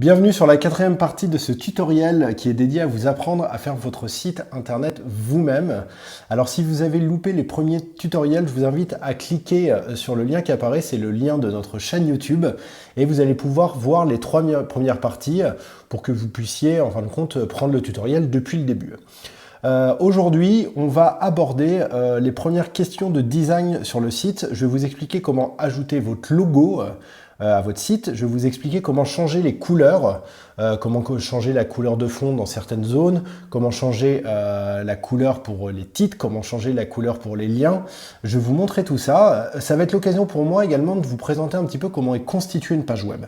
Bienvenue sur la quatrième partie de ce tutoriel qui est dédié à vous apprendre à faire votre site internet vous-même. Alors si vous avez loupé les premiers tutoriels, je vous invite à cliquer sur le lien qui apparaît, c'est le lien de notre chaîne YouTube et vous allez pouvoir voir les trois premières parties pour que vous puissiez en fin de compte prendre le tutoriel depuis le début. Aujourd'hui, on va aborder les premières questions de design sur le site. Je vais vous expliquer comment ajouter votre logo à votre site. Je vais vous expliquer comment changer les couleurs, comment changer la couleur de fond dans certaines zones, comment changer la couleur pour les titres, comment changer la couleur pour les liens. Je vais vous montrer tout ça. Ça va être l'occasion pour moi également de vous présenter un petit peu comment est constituée une page web.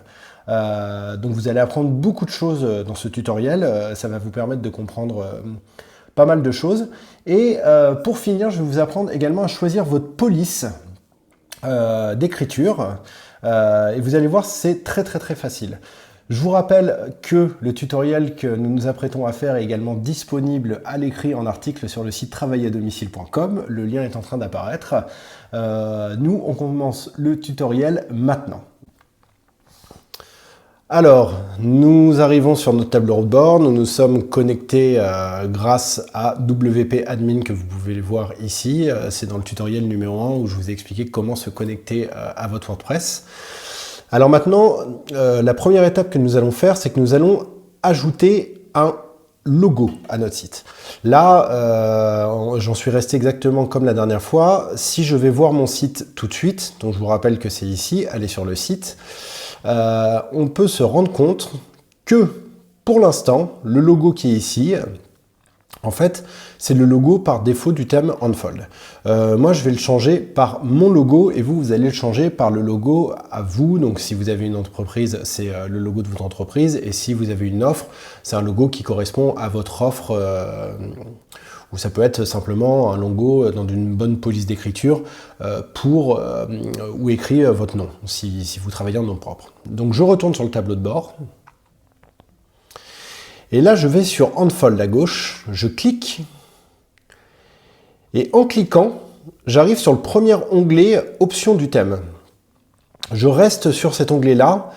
Donc vous allez apprendre beaucoup de choses dans ce tutoriel. Ça va vous permettre de comprendre pas mal de choses. Et pour finir, je vais vous apprendre également à choisir votre police d'écriture. Et vous allez voir, c'est très facile. Je vous rappelle que le tutoriel que nous nous apprêtons à faire est également disponible à l'écrit en article sur le site travailleradomicile.com. Le lien est en train d'apparaître. Nous, on commence le tutoriel maintenant. Alors, nous arrivons sur notre tableau de bord, nous nous sommes connectés grâce à WP Admin que vous pouvez voir ici. C'est dans le tutoriel numéro 1 où je vous ai expliqué comment se connecter à votre WordPress. Alors maintenant, la première étape que nous allons faire, c'est que nous allons ajouter un logo à notre site. Là, j'en suis resté exactement comme la dernière fois. Si je vais voir mon site tout de suite, donc je vous rappelle que c'est ici, allez sur le site, on peut se rendre compte que pour l'instant, le logo qui est ici, en fait, c'est le logo par défaut du thème Unfold. Moi, je vais le changer par mon logo et vous allez le changer par le logo à vous. Donc, si vous avez une entreprise, c'est le logo de votre entreprise. Et si vous avez une offre, c'est un logo qui correspond à votre offre. Ou ça peut être simplement un logo dans une bonne police d'écriture où écrit votre nom, si vous travaillez en nom propre. Donc, je retourne sur le tableau de bord. Et là, je vais sur Unfold à gauche, je clique, et en cliquant, j'arrive sur le premier onglet Options du thème. Je reste sur cet onglet-là,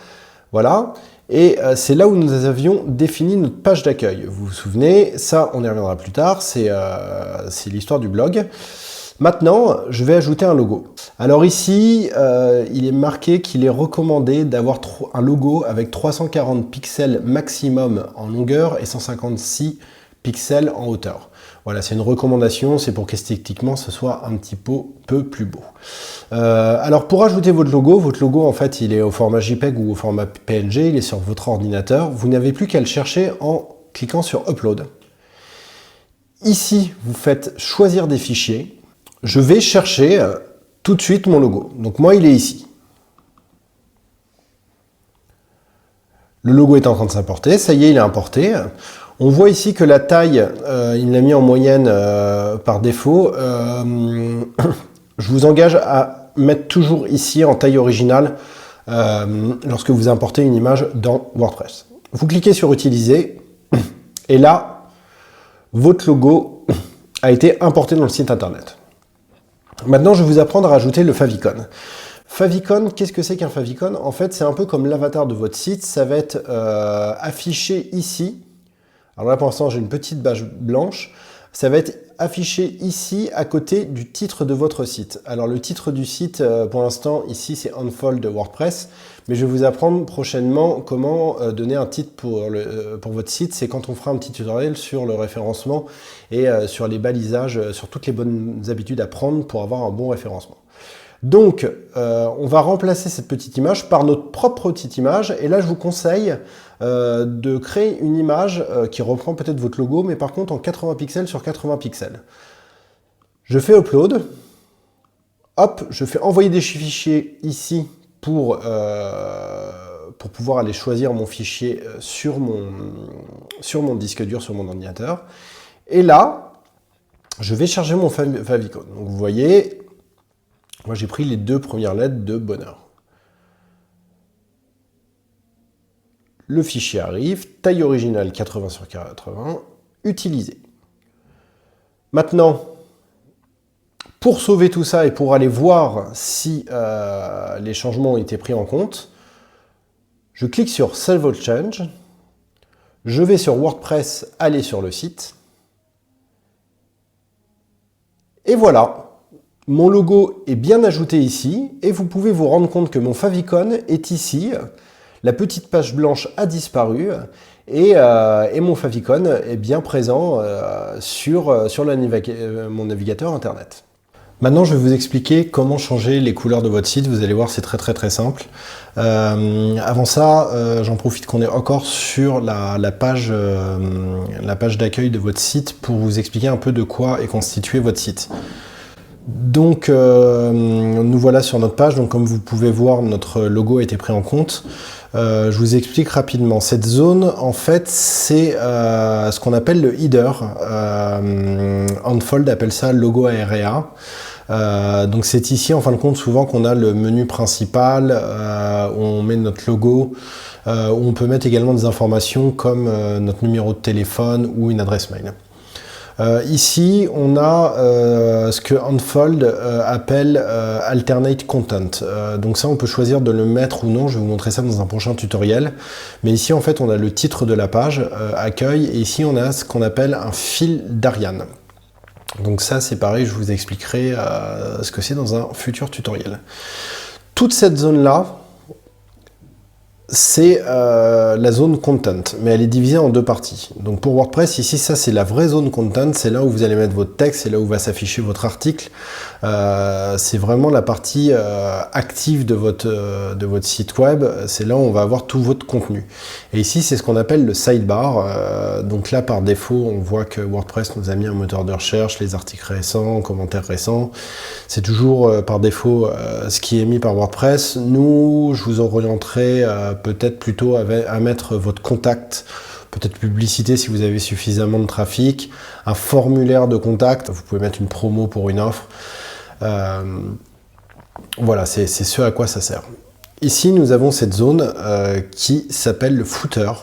voilà, et c'est là où nous avions défini notre page d'accueil. Vous vous souvenez, ça, on y reviendra plus tard, c'est l'histoire du blog. Maintenant, je vais ajouter un logo. Alors ici, il est marqué qu'il est recommandé d'avoir un logo avec 340 pixels maximum en longueur et 156 pixels en hauteur. Voilà, c'est une recommandation, c'est pour qu'esthétiquement ce soit un petit peu plus beau. Alors pour ajouter votre logo en fait il est au format JPEG ou au format PNG, il est sur votre ordinateur. Vous n'avez plus qu'à le chercher en cliquant sur Upload. Ici, vous faites choisir des fichiers. Je vais chercher tout de suite mon logo. Donc moi, il est ici. Le logo est en train de s'importer. Ça y est, il est importé. On voit ici que la taille, il l'a mis en moyenne par défaut. Je vous engage à mettre toujours ici en taille originale lorsque vous importez une image dans WordPress. Vous cliquez sur Utiliser et là, votre logo a été importé dans le site internet. Maintenant, je vais vous apprendre à rajouter le favicon. Favicon, qu'est-ce que c'est qu'un favicon? En fait, c'est un peu comme l'avatar de votre site. Ça va être affiché ici. Alors là, pour l'instant, j'ai une petite bâche blanche. Ça va être affiché ici, à côté du titre de votre site. Alors, le titre du site, pour l'instant, ici, c'est Unfold WordPress. Mais je vais vous apprendre prochainement comment donner un titre pour votre site. C'est quand on fera un petit tutoriel sur le référencement et sur les balisages, sur toutes les bonnes habitudes à prendre pour avoir un bon référencement. Donc, on va remplacer cette petite image par notre propre petite image. Et là, je vous conseille de créer une image qui reprend peut-être votre logo, mais par contre en 80 pixels sur 80 pixels. Je fais Upload. Hop, je fais envoyer des fichiers ici pour pouvoir aller choisir mon fichier sur mon disque dur, sur mon ordinateur. Et là, je vais charger mon favicon. Donc vous voyez, moi j'ai pris les deux premières lettres de bonheur. Le fichier arrive, taille originale 80 sur 80, utiliser. Maintenant, pour sauver tout ça et pour aller voir si les changements ont été pris en compte, Je clique sur Save all change. Je vais sur WordPress, aller sur le site. Et voilà, mon logo est bien ajouté ici et vous pouvez vous rendre compte que mon favicon est ici. La petite page blanche a disparu et mon favicon est bien présent sur mon navigateur internet. Maintenant, je vais vous expliquer comment changer les couleurs de votre site. Vous allez voir, c'est très simple. Avant ça, j'en profite qu'on est encore sur la page d'accueil de votre site pour vous expliquer un peu de quoi est constitué votre site. Donc, nous voilà sur notre page. Donc, comme vous pouvez voir, notre logo a été pris en compte. Je vous explique rapidement. Cette zone, en fait, c'est ce qu'on appelle le header. Unfold appelle ça logo area. Donc c'est ici, en fin de compte, souvent qu'on a le menu principal, où on met notre logo, où on peut mettre également des informations comme notre numéro de téléphone ou une adresse mail. Ici, on a ce que Unfold appelle Alternate Content. Donc ça, on peut choisir de le mettre ou non. Je vais vous montrer ça dans un prochain tutoriel. Mais ici, en fait, on a le titre de la page, accueil, et ici, on a ce qu'on appelle un fil d'Ariane. Donc ça, c'est pareil, je vous expliquerai ce que c'est dans un futur tutoriel. Toute cette zone-là, c'est la zone content, mais elle est divisée en deux parties. Donc pour WordPress, ici, ça c'est la vraie zone content, c'est là où vous allez mettre votre texte, c'est là où va s'afficher votre article. C'est vraiment la partie active de votre site web, c'est là où on va avoir tout votre contenu. Et ici, c'est ce qu'on appelle le sidebar. Donc là, par défaut, on voit que WordPress nous a mis un moteur de recherche, les articles récents, commentaires récents. C'est toujours par défaut ce qui est mis par WordPress. Nous, je vous orienterai peut-être plutôt à mettre votre contact, peut-être publicité si vous avez suffisamment de trafic, un formulaire de contact, vous pouvez mettre une promo pour une offre. Voilà, c'est ce à quoi ça sert. Ici, nous avons cette zone qui s'appelle le footer.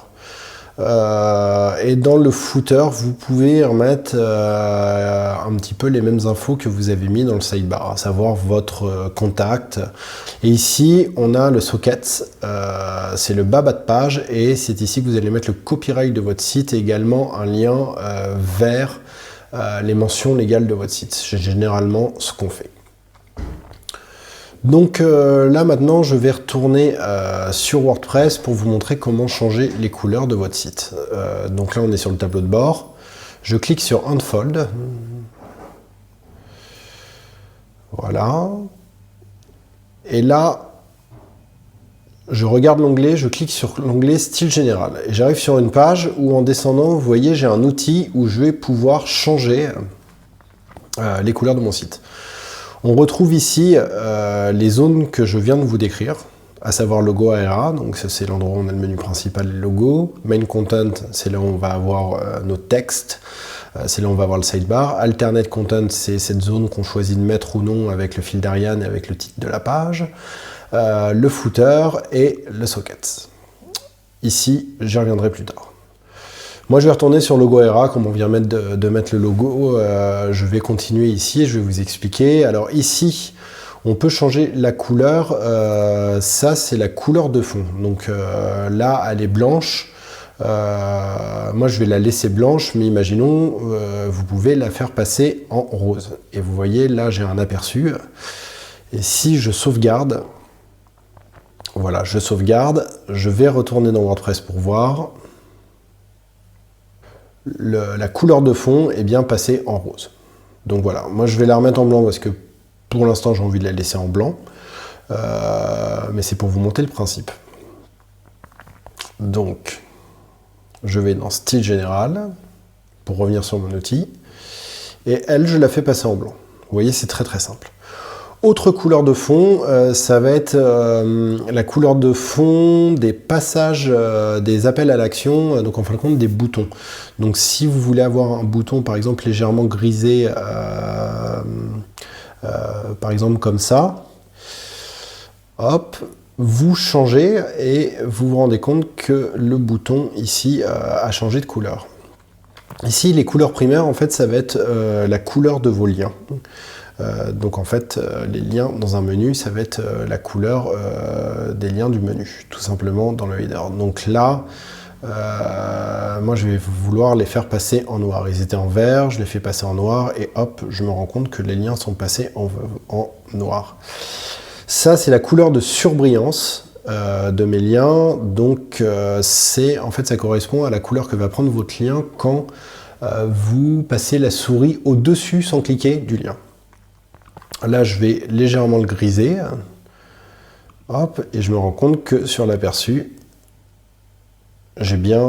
Et dans le footer, vous pouvez remettre un petit peu les mêmes infos que vous avez mis dans le sidebar, à savoir votre contact. Et ici, on a le socket, c'est le bas de page, et c'est ici que vous allez mettre le copyright de votre site et également un lien vers les mentions légales de votre site. C'est généralement ce qu'on fait. Donc là maintenant je vais retourner sur WordPress pour vous montrer comment changer les couleurs de votre site. Donc là on est sur le tableau de bord, je clique sur Unfold, voilà, et là je regarde l'onglet, je clique sur l'onglet style général et j'arrive sur une page où en descendant vous voyez j'ai un outil où je vais pouvoir changer les couleurs de mon site. On retrouve ici les zones que je viens de vous décrire, à savoir logo ARA, donc ça c'est l'endroit où on a le menu principal, le logo. Main Content, c'est là où on va avoir nos textes, c'est là où on va avoir le sidebar. Alternate Content, c'est cette zone qu'on choisit de mettre ou non avec le fil d'Ariane et avec le titre de la page. Le footer et le socket. Ici, j'y reviendrai plus tard. Moi, je vais retourner sur logo ARA, comme on vient de mettre le logo. Je vais continuer ici et je vais vous expliquer. Alors ici, on peut changer la couleur. Ça, c'est la couleur de fond. Donc là, elle est blanche. Moi, je vais la laisser blanche, mais imaginons, vous pouvez la faire passer en rose. Et vous voyez, là, j'ai un aperçu. Et si je sauvegarde, voilà, je sauvegarde. Je vais retourner dans WordPress pour voir. La couleur de fond est bien passée en rose. Donc voilà, moi je vais la remettre en blanc parce que pour l'instant j'ai envie de la laisser en blanc. Mais c'est pour vous montrer le principe. Donc, je vais dans style général pour revenir sur mon outil. Et elle, je la fais passer en blanc. Vous voyez, c'est très simple. Autre couleur de fond, ça va être la couleur de fond des passages, des appels à l'action, donc en fin de compte des boutons. Donc si vous voulez avoir un bouton par exemple légèrement grisé, par exemple comme ça, hop, vous changez et vous vous rendez compte que le bouton ici a changé de couleur. Ici, les couleurs primaires, en fait, ça va être la couleur de vos liens. Donc en fait, les liens dans un menu, ça va être la couleur des liens du menu, tout simplement dans le header. Donc là, moi je vais vouloir les faire passer en noir. Ils étaient en vert, je les fais passer en noir et hop, je me rends compte que les liens sont passés en noir. Ça, c'est la couleur de surbrillance de mes liens. Donc en fait, ça correspond à la couleur que va prendre votre lien quand vous passez la souris au-dessus sans cliquer du lien. Là, je vais légèrement le griser. Hop, et je me rends compte que sur l'aperçu, j'ai bien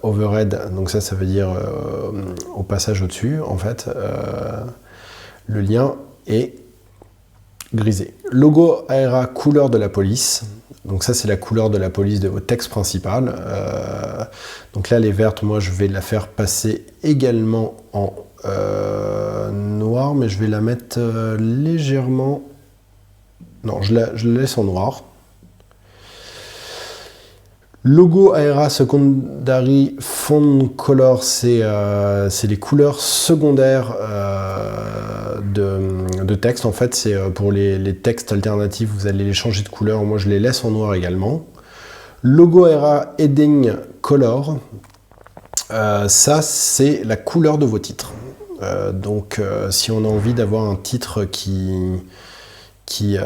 overhead, donc ça veut dire au passage au-dessus, en fait, le lien est grisé. Logo ARA couleur de la police, donc ça c'est la couleur de la police de votre texte principal. Donc là les vertes, moi je vais la faire passer également en noir, mais je vais la mettre légèrement... Non, je la laisse en noir. Logo ARA Secondary Font Color, c'est les couleurs secondaires de texte. En fait, c'est pour les textes alternatifs, vous allez les changer de couleur. Moi, je les laisse en noir également. Logo ARA Heading Color, ça, c'est la couleur de vos titres. Donc, si on a envie d'avoir un titre qui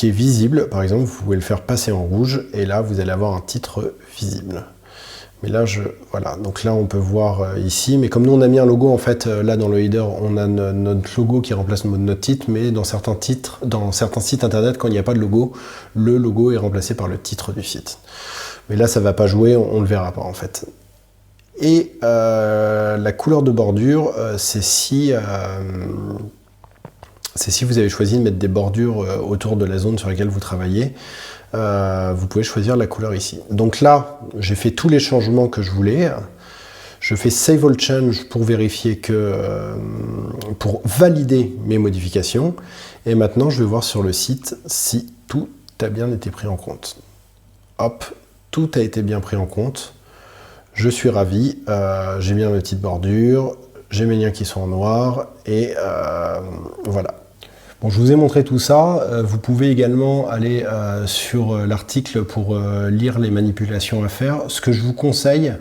est visible, par exemple, vous pouvez le faire passer en rouge et là vous allez avoir un titre visible. Mais là, voilà, donc là on peut voir ici, mais comme nous on a mis un logo en fait, là dans le header, on a notre logo qui remplace notre titre, mais dans certains sites internet, quand il n'y a pas de logo, le logo est remplacé par le titre du site. Mais là ça va pas jouer, on le verra pas en fait. Et la couleur de bordure, c'est si vous avez choisi de mettre des bordures autour de la zone sur laquelle vous travaillez. Vous pouvez choisir la couleur ici. Donc là, j'ai fait tous les changements que je voulais. Je fais Save All Change pour vérifier pour valider mes modifications. Et maintenant, je vais voir sur le site si tout a bien été pris en compte. Hop, tout a été bien pris en compte. Je suis ravi. J'ai bien mes petites bordures. J'ai mes liens qui sont en noir. Et voilà. Bon, je vous ai montré tout ça. Vous pouvez également aller sur l'article pour lire les manipulations à faire. Ce que je vous conseille,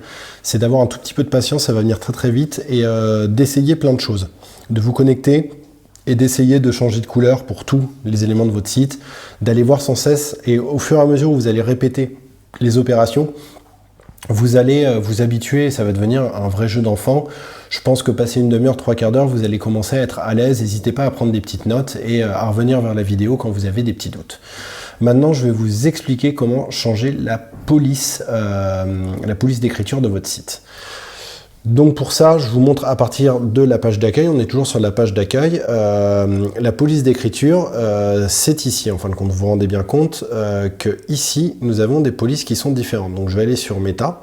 c'est d'avoir un tout petit peu de patience, ça va venir très très vite, et d'essayer plein de choses. De vous connecter et d'essayer de changer de couleur pour tous les éléments de votre site, d'aller voir sans cesse, et au fur et à mesure où vous allez répéter les opérations, vous allez vous habituer, ça va devenir un vrai jeu d'enfant. Je pense que passer une demi-heure, 3/4 d'heure, vous allez commencer à être à l'aise. N'hésitez pas à prendre des petites notes et à revenir vers la vidéo quand vous avez des petits doutes. Maintenant, je vais vous expliquer comment changer la police d'écriture de votre site. Donc pour ça, je vous montre à partir de la page d'accueil. On est toujours sur la page d'accueil. La police d'écriture, c'est ici. En fin de compte, vous vous rendez bien compte que ici, nous avons des polices qui sont différentes. Donc je vais aller sur Meta.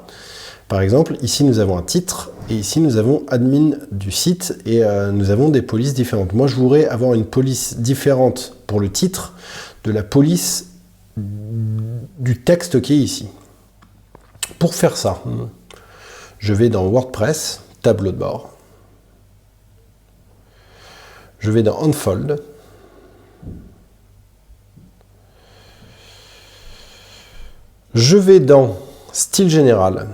Par exemple, ici nous avons un titre et ici nous avons admin du site et nous avons des polices différentes. Moi, je voudrais avoir une police différente pour le titre de la police du texte qui est ici. Pour faire ça, je vais dans WordPress, tableau de bord. Je vais dans Unfold. Je vais dans Style général.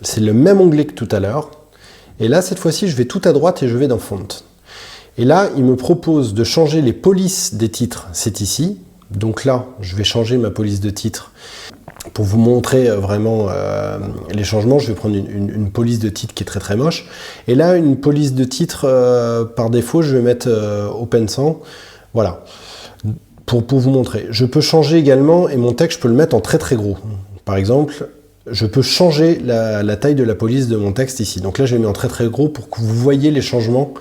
C'est le même onglet que tout à l'heure. Et là, cette fois-ci, je vais tout à droite et je vais dans Font. Et là, il me propose de changer les polices des titres. C'est ici. Donc là, je vais changer ma police de titre. Pour vous montrer vraiment les changements, je vais prendre une police de titre qui est très très moche. Et là, une police de titre, par défaut, je vais mettre Open Sans. Voilà. Pour vous montrer. Je peux changer également, et mon texte, je peux le mettre en très très gros. Par exemple, je peux changer la taille de la police de mon texte ici. Donc là, je l'ai mis en très très gros pour que vous voyez les changements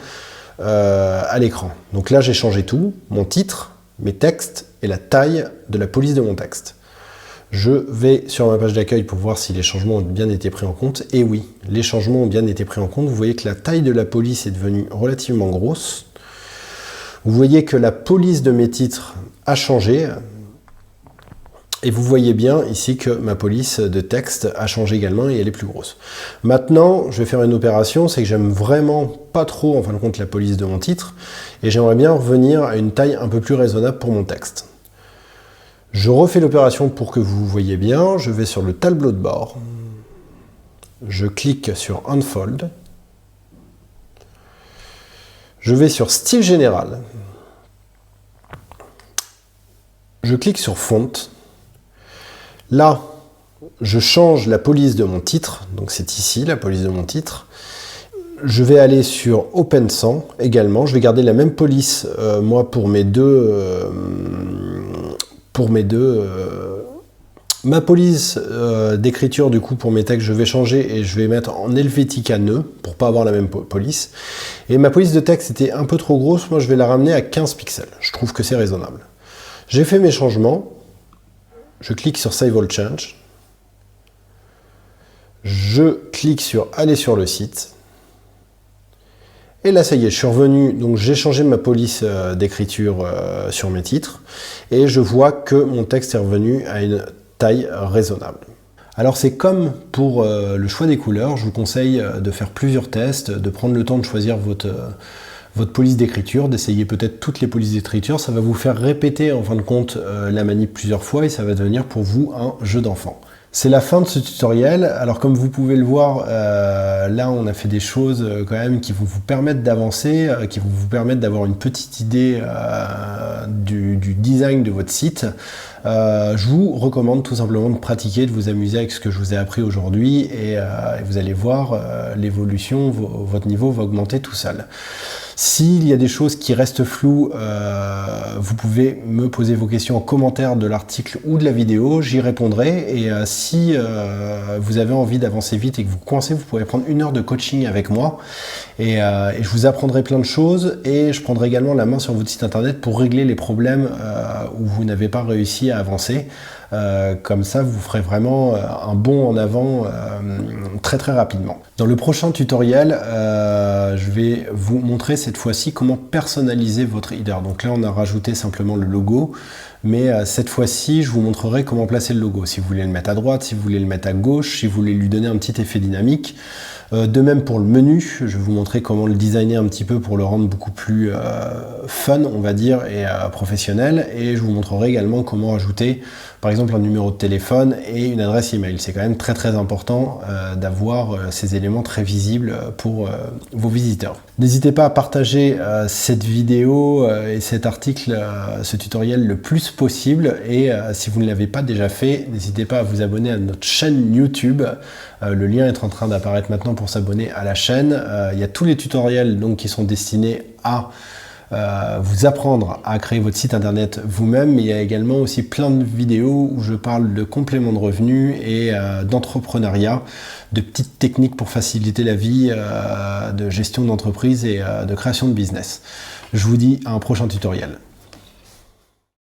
à l'écran. Donc là, j'ai changé tout, mon titre, mes textes et la taille de la police de mon texte. Je vais sur ma page d'accueil pour voir si les changements ont bien été pris en compte. Et oui, les changements ont bien été pris en compte. Vous voyez que la taille de la police est devenue relativement grosse. Vous voyez que la police de mes titres a changé. Et vous voyez bien ici que ma police de texte a changé également et elle est plus grosse. Maintenant, je vais faire une opération, c'est que j'aime vraiment pas trop, en fin de compte, la police de mon titre, et j'aimerais bien revenir à une taille un peu plus raisonnable pour mon texte. Je refais l'opération pour que vous voyez bien, je vais sur le tableau de bord, je clique sur Unfold, je vais sur Style général, je clique sur Font. Là, je change la police de mon titre, donc c'est ici la police de mon titre. Je vais aller sur Open 100 également, je vais garder la même police, moi pour mes deux... ma police d'écriture du coup pour mes textes, je vais changer et je vais mettre en Helvetica nœud pour pas avoir la même police. Et ma police de texte était un peu trop grosse, moi je vais la ramener à 15 pixels, je trouve que c'est raisonnable. J'ai fait mes changements. Je clique sur Save All Change. Je clique sur Aller sur le site. Et là, ça y est, je suis revenu. Donc, j'ai changé ma police d'écriture sur mes titres. Et je vois que mon texte est revenu à une taille raisonnable. Alors, c'est comme pour le choix des couleurs. Je vous conseille de faire plusieurs tests, de prendre le temps de choisir votre police d'écriture, d'essayer peut-être toutes les polices d'écriture. Ça va vous faire répéter en fin de compte la manip plusieurs fois et ça va devenir pour vous un jeu d'enfant. C'est la fin de ce tutoriel. Alors comme vous pouvez le voir, là on a fait des choses quand même qui vont vous permettre d'avancer, qui vont vous permettre d'avoir une petite idée du design de votre site. Je vous recommande tout simplement de pratiquer, de vous amuser avec ce que je vous ai appris aujourd'hui et vous allez voir l'évolution, votre niveau va augmenter tout seul. S'il y a des choses qui restent floues, vous pouvez me poser vos questions en commentaire de l'article ou de la vidéo, j'y répondrai. Et si vous avez envie d'avancer vite et que vous coincez, vous pourrez prendre 1 heure de coaching avec moi. Et je vous apprendrai plein de choses et je prendrai également la main sur votre site internet pour régler les problèmes où vous n'avez pas réussi à avancer. Comme ça, vous ferez vraiment un bond en avant très très rapidement. Dans le prochain tutoriel, je vais vous montrer cette fois-ci comment personnaliser votre header. Donc là, on a rajouté simplement le logo, mais cette fois-ci, je vous montrerai comment placer le logo. Si vous voulez le mettre à droite, si vous voulez le mettre à gauche, si vous voulez lui donner un petit effet dynamique. De même pour le menu, je vais vous montrer comment le designer un petit peu pour le rendre beaucoup plus fun, on va dire, et professionnel. Et je vous montrerai également comment ajouter, par exemple, un numéro de téléphone et une adresse email. C'est quand même très très important d'avoir ces éléments très visibles pour vos visiteurs. N'hésitez pas à partager cette vidéo et cet article, ce tutoriel le plus possible. Et si vous ne l'avez pas déjà fait, n'hésitez pas à vous abonner à notre chaîne YouTube. Le lien est en train d'apparaître maintenant pour s'abonner à la chaîne. Il y a tous les tutoriels donc, qui sont destinés à vous apprendre à créer votre site internet vous-même, mais il y a également aussi plein de vidéos où je parle de compléments de revenus et d'entrepreneuriat, de petites techniques pour faciliter la vie, de gestion d'entreprise et de création de business. Je vous dis à un prochain tutoriel.